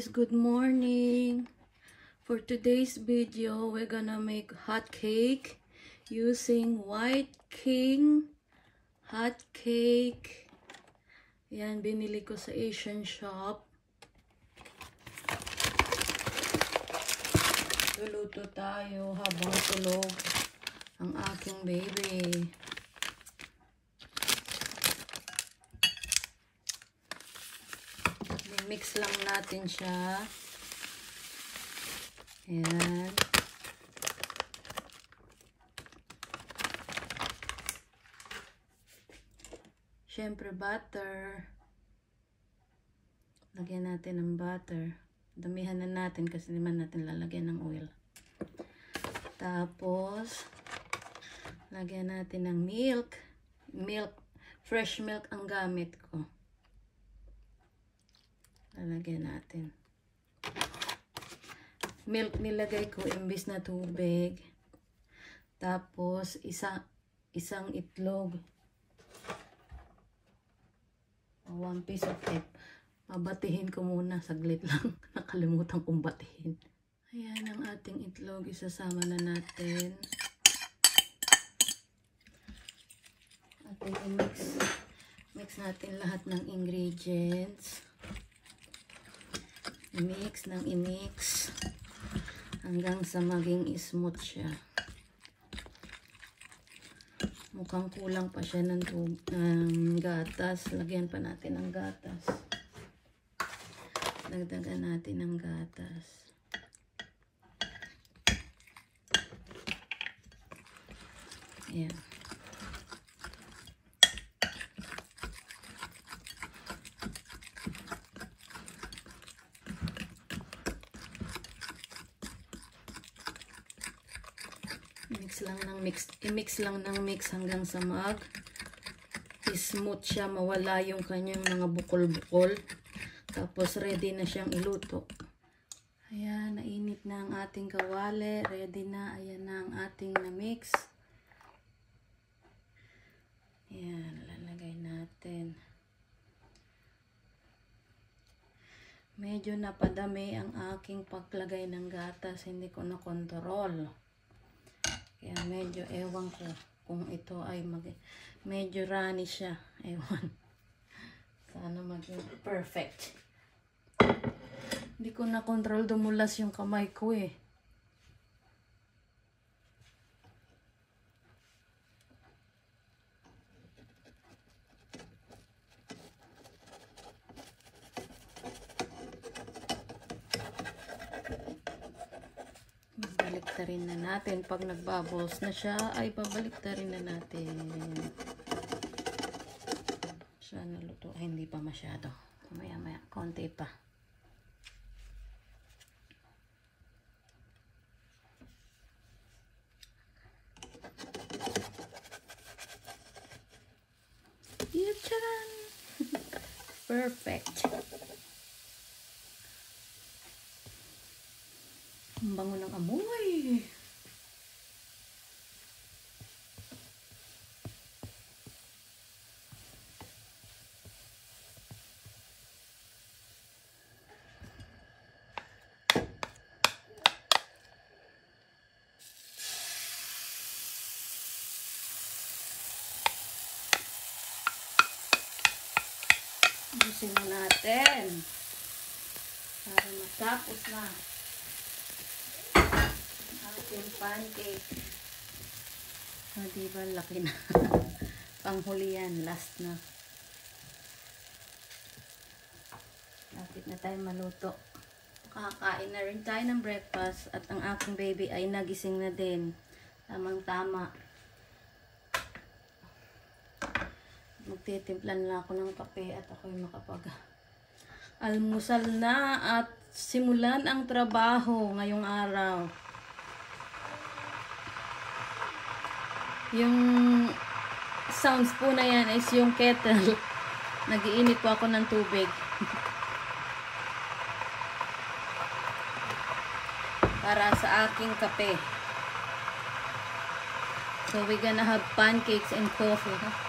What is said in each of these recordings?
good morning. For today's video, we're gonna make hot cake using White King hot cake. Yan, binili ko sa Asian shop. Luluto tayo habang tulog ang aking baby. Mix lang natin siya. Ayan. Siyempre, butter. Lagyan natin ng butter. Damihan na natin kasi naman natin lalagyan ng oil. Tapos, lagyan natin ng milk. Fresh milk ang gamit ko. Lalagyan natin. Milk nilagay ko imbis na tubig. Tapos, isang itlog. 1 piece of egg. Babatihin ko muna. Saglit lang. Nakalimutan kong batihin. Ayan ang ating itlog. Isasama na natin. Ating i-mix. Mix natin lahat ng ingredients. I-mix ng i-mix hanggang sa maging smooth siya. Mukhang kulang pa siya ng gatas. Lagyan pa natin ng gatas. Dagdagan natin ng gatas. Ayan. I-mix lang ng mix hanggang sa smooth siya, mawala yung kanyang mga bukol-bukol. Tapos ready na siyang iluto. Ayan, nainit na ang ating kawali. Ready na. Ayan na ang ating na-mix. Ayan, lalagay natin. Medyo napadami ang aking paglagay ng gatas. Hindi ko na kontrol. Kaya medyo ewan ko kung ito ay medyo runny siya. Ewan. Sana maging perfect. Hindi ko na control, dumulas yung kamay ko eh. Baliktarin na natin. Pag nagbubbles na siya, ay babaliktarin na natin. Siya naluto. Ay, hindi pa masyado. Maya-maya. Konti pa. Yacharan! Perfect. Ang bango ng amoy. Busin na natin para matapos na ating pancake. Diba, laki na. Panghuli yan, last na. Lapit na tayo maluto. Kakain na rin tayo ng breakfast at ang aking baby ay nagising na din. Tamang-tama. Magtitimplan na ako ng kape at ako'y makapag-almusal na at simulan ang trabaho ngayong araw. Yung sounds po na yan is yung kettle. Nag-iinit po ako ng tubig. Para sa aking kape. So we're gonna have pancakes and coffee.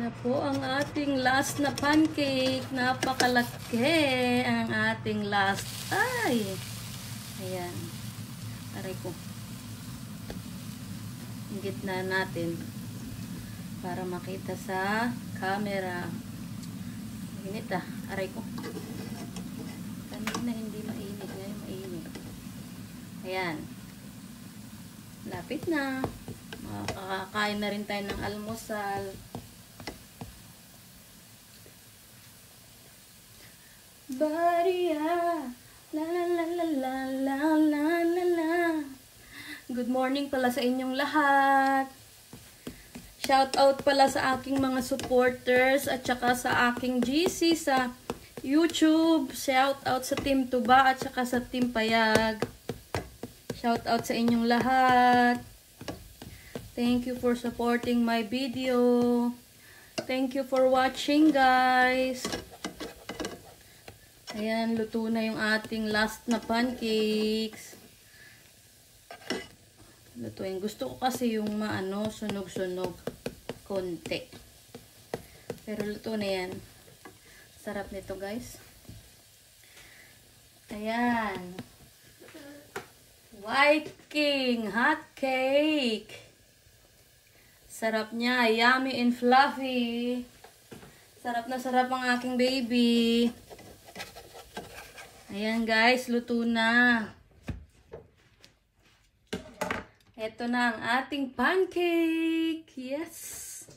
na po ang ating last na pancake. Napakalaki ang ating last. Ay! Ayan. Aray ko. Ang gitna natin. Para makita sa camera. Init ah. Aray ko. Kanina hindi mainit. Ngayon mainit. Ayan. Lapit na. Makakain na rin tayo ng almusal. Baria, la la la la la la la la la. Good morning pala sa inyong lahat. Shout out pala sa aking mga supporters at saka sa aking GC sa YouTube. Shout out sa Team Tuba at saka sa Team Payag. Shout out sa inyong lahat. Thank you for supporting my video. Thank you for watching, guys. Ayan, luto na yung ating last na pancakes. Lutuin. Gusto ko kasi yung maano, sunog-sunog. Konti. Pero luto na yan. Sarap nito, guys. Ayan. White King hot cake. Sarap niya. Yummy and fluffy. Sarap na sarap ang aking baby. Ayan guys, luto na. Ito na ang ating pancake. Yes.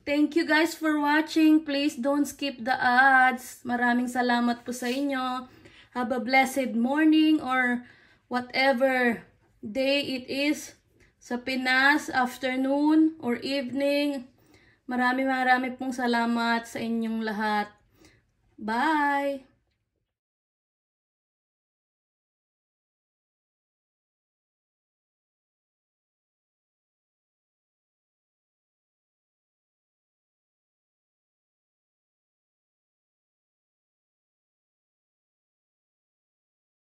Thank you guys for watching. Please don't skip the ads. Maraming salamat po sa inyo. Have a blessed morning or whatever day it is sa Pinas, afternoon or evening. Marami pong salamat sa inyong lahat. Bye!